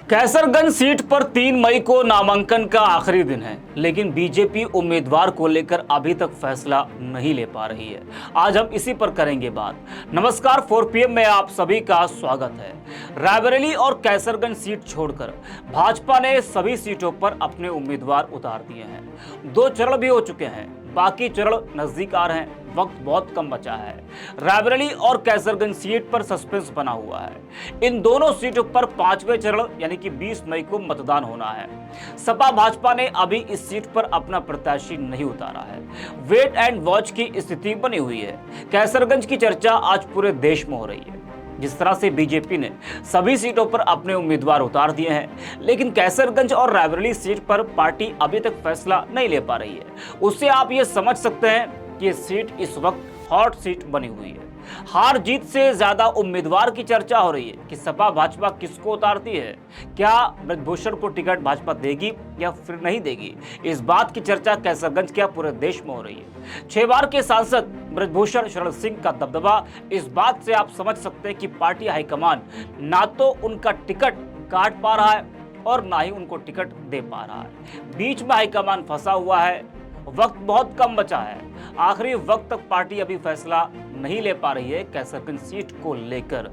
Kaiserganj seat पर 3 मई को नामांकन का आखिरी दिन है, लेकिन बीजेपी उम्मीदवार को लेकर अभी तक फैसला नहीं ले पा रही है। आज हम इसी पर करेंगे बात। नमस्कार, 4 PM में आप सभी का स्वागत है। रायबरेली और कैसरगंज सीट छोड़कर भाजपा ने सभी सीटों पर अपने उम्मीदवार उतार दिए हैं। 2 चरण भी हो चुके हैं, बाकी चरण नजदीक आ रहे हैं, वक्त बहुत कम बचा है। रायबरेली और कैसरगंज सीट पर सस्पेंस बना हुआ है। इन दोनों सीटों पर 5वें चरण यानी कि 20 मई को मतदान होना है। सपा भाजपा ने अभी इस सीट पर अपना प्रत्याशी नहीं उतारा है। वेट एंड वॉच की स्थिति बनी हुई है। कैसरगंज की चर्चा आज पूरे देश में हो रही है। जिस तरह से बीजेपी ने सभी सीटों पर अपने उम्मीदवार उतार दिए हैं, लेकिन कैसरगंज और रायबरेली सीट पर पार्टी अभी तक फैसला नहीं ले पा रही है। उससे आप ये समझ सकते हैं कि ये सीट इस वक्त हॉट सीट बनी हुई है। हार जीत से ज्यादा उम्मीदवार की चर्चा हो रही है कि सपा भाजपा किसको उतारती है। क्या ब्रजभूषण को टिकट भाजपा देगी या फिर नहीं देगी, इस बात की चर्चा कैसरगंज के पूरे देश में हो रही है। 6 बार के सांसद ब्रजभूषण शरण सिंह का दबदबा, इस बात से आप समझ सकते हैं कि पार्टी हाईकमान ना तो उनका टिकट काट पा रहा है और ना ही उनको टिकट दे पा रहा है। बीच में हाईकमान फंसा हुआ है। वक्त बहुत कम बचा है। आखिरी वक्त तक पार्टी अभी फैसला नहीं ले पा रही है कैसरगंज सीट को लेकर।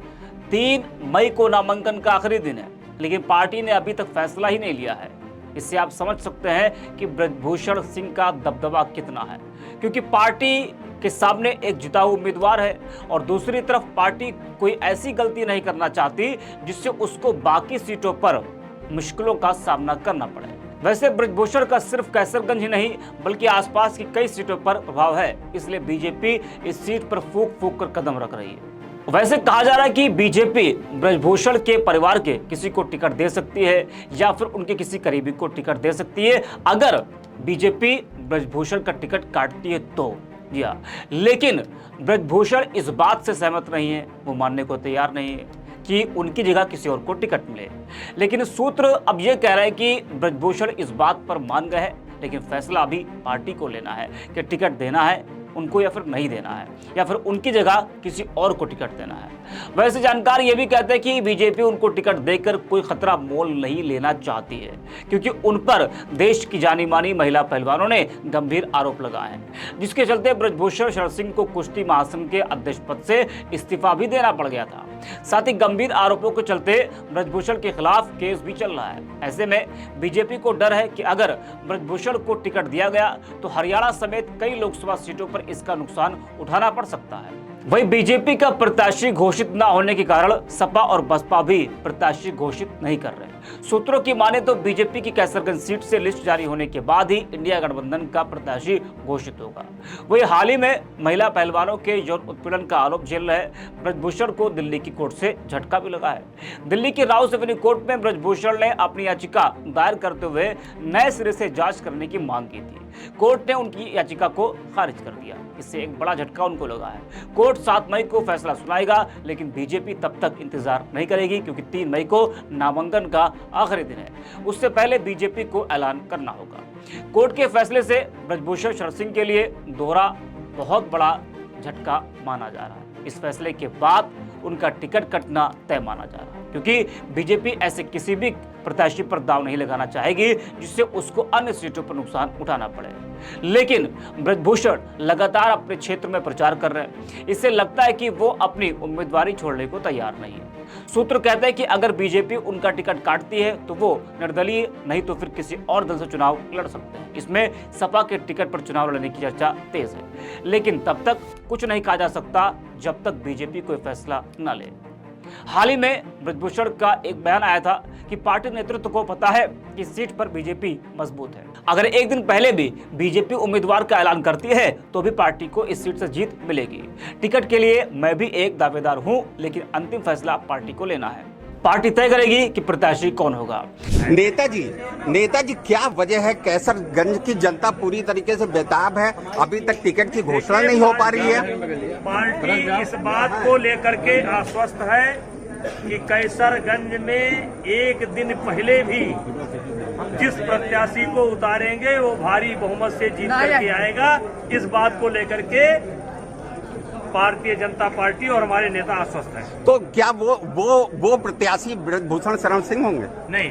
3 मई को नामांकन का आखिरी दिन है, लेकिन पार्टी ने अभी तक फैसला ही नहीं लिया है। इससे आप समझ सकते हैं कि ब्रजभूषण सिंह का दबदबा कितना है, क्योंकि पार्टी के सामने एक जिताऊ उम्मीदवार है और दूसरी तरफ पार्टी कोई ऐसी गलती नहीं करना चाहती जिससे उसको बाकी सीटों पर मुश्किलों का सामना करना पड़े। वैसे ब्रजभूषण का सिर्फ कैसरगंज ही नहीं बल्कि आसपास की कई सीटों पर प्रभाव है, इसलिए बीजेपी इस सीट पर फूंक फूंक कर कदम रख रही है। वैसे कहा जा रहा है कि बीजेपी ब्रजभूषण के परिवार के किसी को टिकट दे सकती है या फिर उनके किसी करीबी को टिकट दे सकती है अगर बीजेपी ब्रजभूषण का टिकट काटती है तो। लेकिन ब्रजभूषण इस बात से सहमत नहीं है, वो मानने को तैयार नहीं है कि उनकी जगह किसी और को टिकट मिले। लेकिन सूत्र अब यह कह रहे हैं कि ब्रजभूषण इस बात पर मान गए हैं, लेकिन फैसला अभी पार्टी को लेना है कि टिकट देना है उनको या फिर नहीं देना है, या फिर उनकी जगह किसी और को टिकट देना है। वैसे जानकार ये भी कहते हैं कि बीजेपी उनको टिकट देकर कोई खतरा मोल नहीं लेना चाहती है, क्योंकि उन पर देश की जानी मानी महिला पहलवानों ने गंभीर आरोप लगाए हैं, जिसके चलते ब्रजभूषण शरण सिंह को कुश्ती महासंघ के अध्यक्ष पद से इस्तीफा भी देना पड़ गया था। साथ ही गंभीर आरोपों के चलते ब्रजभूषण के खिलाफ केस भी चल रहा है। ऐसे में बीजेपी को डर है कि अगर ब्रजभूषण को टिकट दिया गया तो हरियाणा समेत कई लोकसभा सीटों पर इसका नुकसान उठाना पड़ सकता है। वहीं बीजेपी का प्रत्याशी घोषित न होने के कारण सपा और बसपा भी प्रत्याशी घोषित नहीं कर रहे। सूत्रों की माने तो बीजेपी की कैसरगंज सीट से लिस्ट जारी होने के बाद ही इंडिया गठबंधन का प्रत्याशी घोषित होगा। वही हाल ही में महिला पहलवानों के यौन उत्पीड़न का आरोप झेल रहे ब्रजभूषण को दिल्ली की कोर्ट से झटका भी लगा है। दिल्ली की राउस एवेन्यू कोर्ट में ब्रजभूषण ने अपनी याचिका दायर करते हुए नए सिरे से जांच करने की मांग की थी। कोर्ट ने उनकी याचिका को खारिज कर दिया। इससे एक बड़ा झटका उनको लगा है। कोर्ट 7 मई को फैसला सुनाएगा, लेकिन बीजेपी तब तक इंतजार नहीं करेगी, क्योंकि 3 मई को नामांकन का आखिरी दिन है। उससे पहले बीजेपी को ऐलान करना होगा। कोर्ट के फैसले से ब्रजभूषण शरण सिंह के लिए दोहरा बहुत बड़ा झटका माना जा रहा है। इस फैसले के बाद उनका टिकट कटना तय माना जा रहा है, क्योंकि बीजेपी ऐसे किसी भी प्रत्याशी पर दांव नहीं लगाना चाहेगी जिससे उसको अन्य सीटों पर नुकसान उठाना पड़े। लेकिन ब्रजभूषण लगातार अपने क्षेत्र में प्रचार कर रहे हैं। इससे लगता है कि वो अपनी उम्मीदवारी छोड़ने को तैयार नहीं है। सूत्र कहते हैं कि अगर बीजेपी उनका टिकट काटती है तो वो निर्दलीय नहीं तो फिर किसी और दल से चुनाव लड़ सकते हैं। इसमें सपा के टिकट पर चुनाव लड़ने की चर्चा तेज है, लेकिन तब तक कुछ नहीं कहा जा सकता जब तक बीजेपी कोई फैसला न ले। हाल ही में ब्रजभूषण का एक बयान आया था कि पार्टी नेतृत्व को पता है कि इस सीट पर बीजेपी मजबूत है। अगर एक दिन पहले भी बीजेपी उम्मीदवार का ऐलान करती है तो भी पार्टी को इस सीट से जीत मिलेगी। टिकट के लिए मैं भी एक दावेदार हूं, लेकिन अंतिम फैसला पार्टी को लेना है। पार्टी तय करेगी कि प्रत्याशी कौन होगा। नेताजी क्या वजह है कैसरगंज की जनता पूरी तरीके से बेताब है, अभी तक टिकट की घोषणा नहीं हो पा रही है। पार्टी इस बात को लेकर के आश्वस्त है कि कैसरगंज में एक दिन पहले भी जिस प्रत्याशी को उतारेंगे वो भारी बहुमत से जीत करके आएगा। इस बात को लेकर के भारतीय जनता पार्टी और हमारे नेता आश्वस्त हैं। तो क्या वो प्रत्याशी ब्रजभूषण शरण सिंह होंगे? नहीं,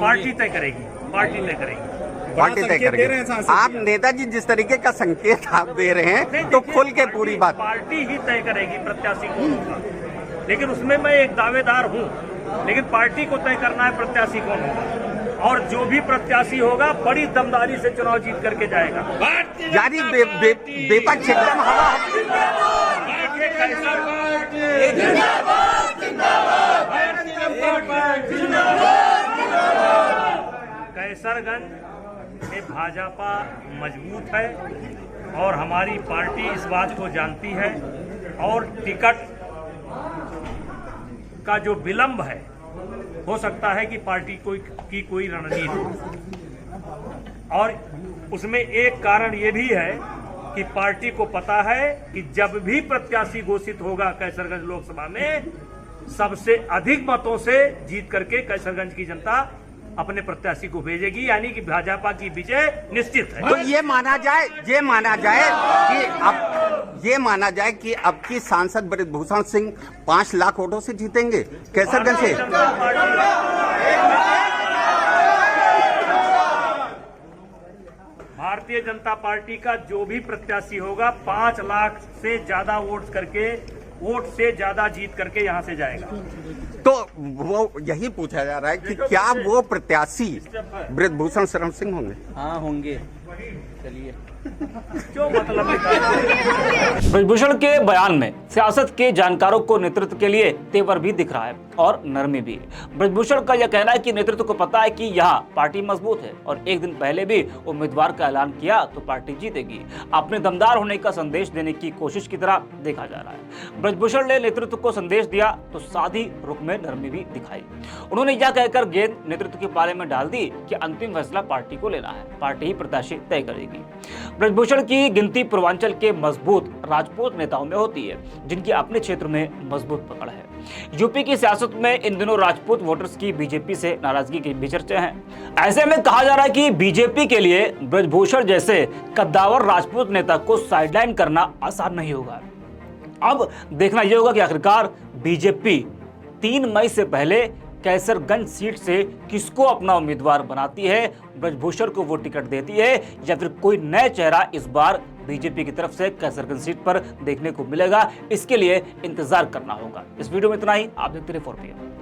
पार्टी तय करेगी, पार्टी तय करेगी। पार्टी तय करेगी। आप नेताजी जिस तरीके का संकेत आप दे रहे हैं तो खुल के पूरी बात पार्टी ही तय करेगी प्रत्याशी कौन होगा, लेकिन उसमें मैं एक दावेदार हूँ, लेकिन पार्टी को तय करना है प्रत्याशी कौन होगा, और जो भी प्रत्याशी होगा बड़ी दमदारी से चुनाव जीत करके जाएगा। यानी विपक्ष एकदम हवा कैसरगंज में भाजपा मजबूत है और हमारी पार्टी इस बात को जानती है, और टिकट का जो विलंब है हो सकता है कि पार्टी की कोई रणनीति हो, और उसमें एक कारण ये भी है कि पार्टी को पता है कि जब भी प्रत्याशी घोषित होगा कैसरगंज लोकसभा में, सबसे अधिक मतों से जीत करके कैसरगंज की जनता अपने प्रत्याशी को भेजेगी, यानी कि भाजपा की विजय निश्चित है। तो ये माना जाए कि अब की सांसद ब्रजभूषण सिंह 5 लाख वोटों से जीतेंगे कैसरगंज से। भारतीय जनता पार्टी का जो भी प्रत्याशी होगा 5 लाख से ज्यादा वोट से ज्यादा जीत करके यहाँ से जाएगा। तो वो यही पूछा जा रहा है कि क्या वो प्रत्याशी ब्रजभूषण शरण सिंह होंगे? हाँ होंगे। चलिए जो मतलब ब्रजभूषण के बयान में सियासत के जानकारों को नेतृत्व के लिए तेवर भी दिख रहा है और नरमी भी। ब्रजभूषण का यह कहना है कि नेतृत्व को पता है कि यहाँ पार्टी मजबूत है और एक दिन पहले भी उम्मीदवार का ऐलान किया तो पार्टी जीतेगी। अपने दमदार होने का संदेश देने की कोशिश की तरह देखा जा रहा है। ब्रजभूषण ने नेतृत्व को संदेश दिया तो साधी रुख में नरमी भी दिखाई। उन्होंने यह कहकर गेंद नेतृत्व के पाले में डाल दी कि अंतिम फैसला पार्टी को लेना है, पार्टी ही प्रत्याशी तय करेगी। ब्रजभूषण की गिनती पूर्वांचल के मजबूत राजपूत नेताओं में होती है, जिनकी अपने क्षेत्र में मजबूत पकड़ है। यूपी की सियासत में इन दिनों राजपूत वोटर्स की बीजेपी से नाराजगी की भी चर्चा है। ऐसे में कहा जा रहा है कि बीजेपी के लिए ब्रजभूषण जैसे कद्दावर राजपूत नेता को साइडलाइन करना आसान नहीं होगा। अब देखना यह होगा कि आखिरकार बीजेपी 3 मई से पहले कैसरगंज सीट से किसको अपना उम्मीदवार बनाती है, ब्रजभूषण को वो टिकट देती है या फिर कोई नया चेहरा इस बार बीजेपी की तरफ से कैसरगंज सीट पर देखने को मिलेगा। इसके लिए इंतजार करना होगा। इस वीडियो में इतना ही। आप देखते रहिए 4PM।